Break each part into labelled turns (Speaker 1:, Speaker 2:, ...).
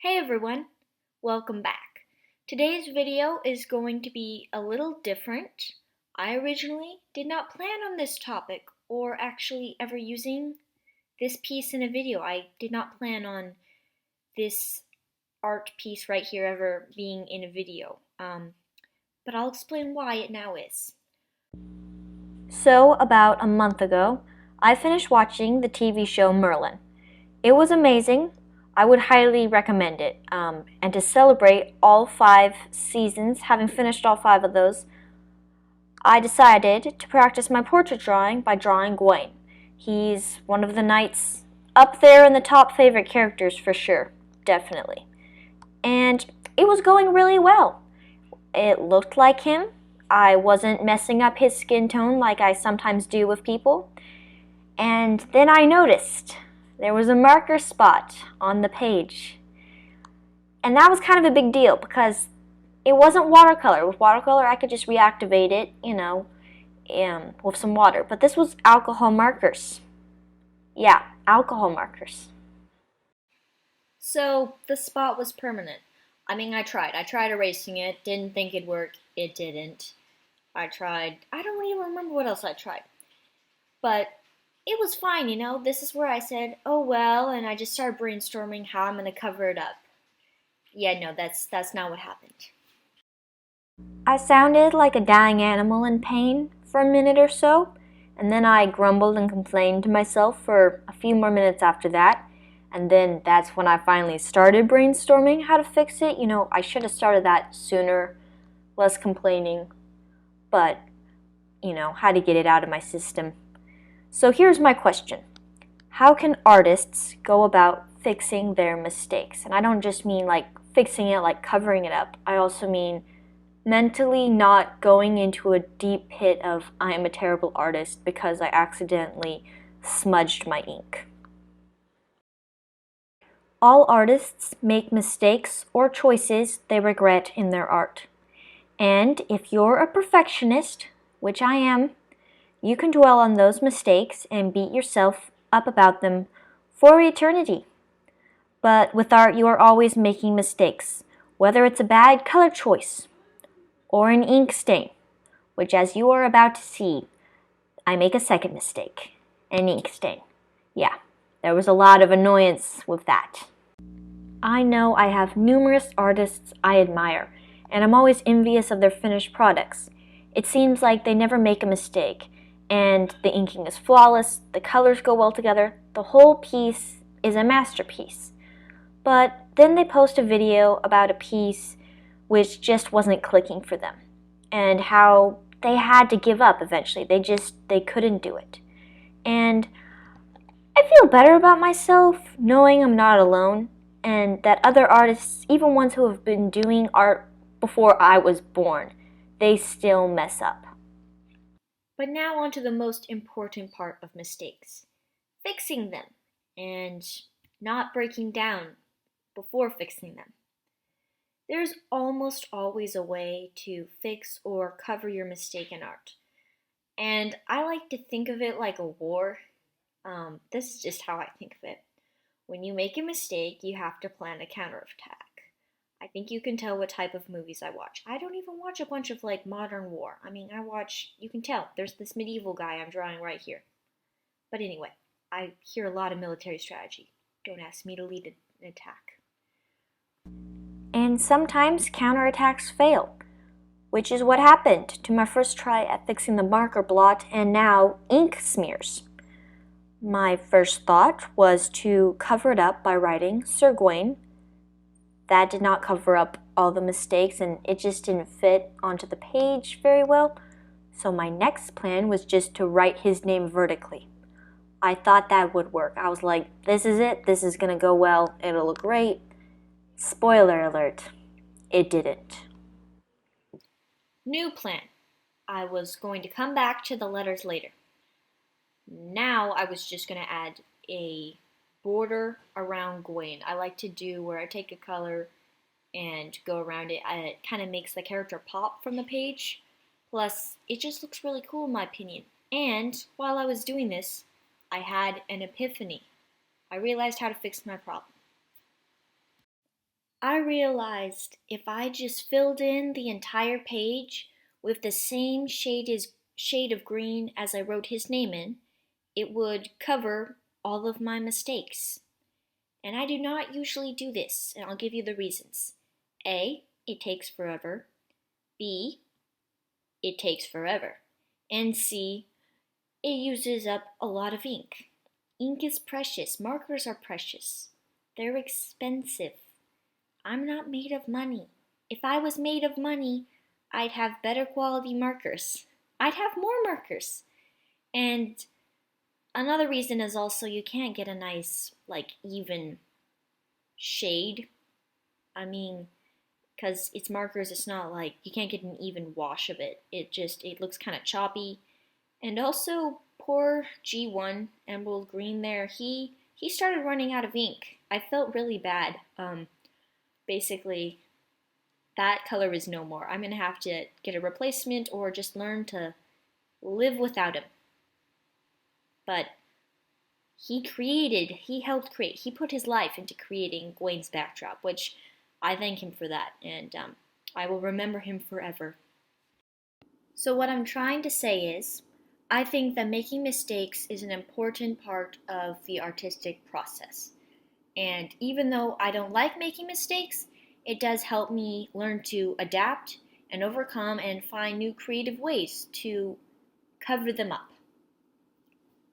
Speaker 1: Hey everyone, welcome back. Today's video is going to be a little different. I originally did not plan on this topic or actually ever using this piece in a video. I did not plan on this art piece right here ever being in a video. But I'll explain why it now is. So, about a month ago, I finished watching the TV show Merlin. It was amazing. I would highly recommend it. And to celebrate all 5 seasons, having finished all 5 of those, I decided to practice my portrait drawing by drawing Gawain. He's one of the knights up there in the top favorite characters for sure, definitely. And it was going really well. It looked like him. I wasn't messing up his skin tone like I sometimes do with people. And then I noticed there was a marker spot on the page. And that was kind of a big deal because it wasn't watercolor. With watercolor, I could just reactivate it, with some water. But this was alcohol markers. Yeah, alcohol markers. So the spot was permanent. I tried. I tried erasing it. Didn't think it'd work. It didn't. I don't even remember what else I tried. But it was fine. This is where I said, oh well, and I just started brainstorming how I'm going to cover it up. Yeah, no, that's not what happened. I sounded like a dying animal in pain for a minute or so, and then I grumbled and complained to myself for a few more minutes after that, and then that's when I finally started brainstorming how to fix it. I should have started that sooner, less complaining, but, how to get it out of my system. So here's my question. How can artists go about fixing their mistakes? And I don't just mean like fixing it, like covering it up. I also mean mentally not going into a deep pit of I am a terrible artist because I accidentally smudged my ink. All artists make mistakes or choices they regret in their art. And if you're a perfectionist, which I am, you can dwell on those mistakes and beat yourself up about them for eternity. But with art, you are always making mistakes, whether it's a bad color choice or an ink stain, which as you are about to see, I make a second mistake, an ink stain. Yeah, there was a lot of annoyance with that. I know I have numerous artists I admire, and I'm always envious of their finished products. It seems like they never make a mistake, and the inking is flawless, the colors go well together, the whole piece is a masterpiece. But then they post a video about a piece which just wasn't clicking for them, and how they had to give up eventually. They couldn't do it. And I feel better about myself knowing I'm not alone, and that other artists, even ones who have been doing art before I was born, they still mess up. But now on to the most important part of mistakes. Fixing them, and not breaking down before fixing them. There's almost always a way to fix or cover your mistake in art. And I like to think of it like a war. This is just how I think of it. When you make a mistake, you have to plan a counterattack. I think you can tell what type of movies I watch. I don't even watch a bunch of like modern war. You can tell, there's this medieval guy I'm drawing right here. But anyway, I hear a lot of military strategy. Don't ask me to lead an attack. And sometimes counterattacks fail, which is what happened to my first try at fixing the marker blot and now ink smears. My first thought was to cover it up by writing Sir Gawain. That did not cover up all the mistakes and it just didn't fit onto the page very well. So my next plan was just to write his name vertically. I thought that would work. I was like, this is it. This is going to go well. It'll look great. Spoiler alert, it didn't. New plan. I was going to come back to the letters later. Now I was just going to add a border around Gawain. I like to do where I take a color and go around it. It kind of makes the character pop from the page. Plus, it just looks really cool in my opinion. And while I was doing this, I had an epiphany. I realized how to fix my problem. I realized if I just filled in the entire page with the same shade of green as I wrote his name in, it would cover all of my mistakes. And I do not usually do this, and I'll give you the reasons. A, it takes forever. B, it takes forever. And C, it uses up a lot of ink. Ink is precious. Markers are precious. They're expensive. I'm not made of money. If I was made of money, I'd have better quality markers. I'd have more markers. And another reason is also you can't get a nice, even shade. I mean, because it's markers, it's not like you can't get an even wash of it. It looks kind of choppy. And also, poor G1 Emerald Green there, he started running out of ink. I felt really bad. Basically, that color is no more. I'm gonna have to get a replacement or just learn to live without him. But he helped create, he put his life into creating Gwen's backdrop, which I thank him for that, and I will remember him forever. So, what I'm trying to say is, I think that making mistakes is an important part of the artistic process. And even though I don't like making mistakes, it does help me learn to adapt and overcome and find new creative ways to cover them up.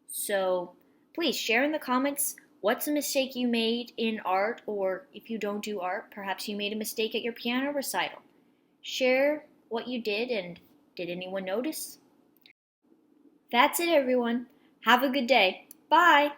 Speaker 1: So please share in the comments what's a mistake you made in art, or if you don't do art, perhaps you made a mistake at your piano recital. Share what you did, and did anyone notice? That's it, everyone. Have a good day. Bye!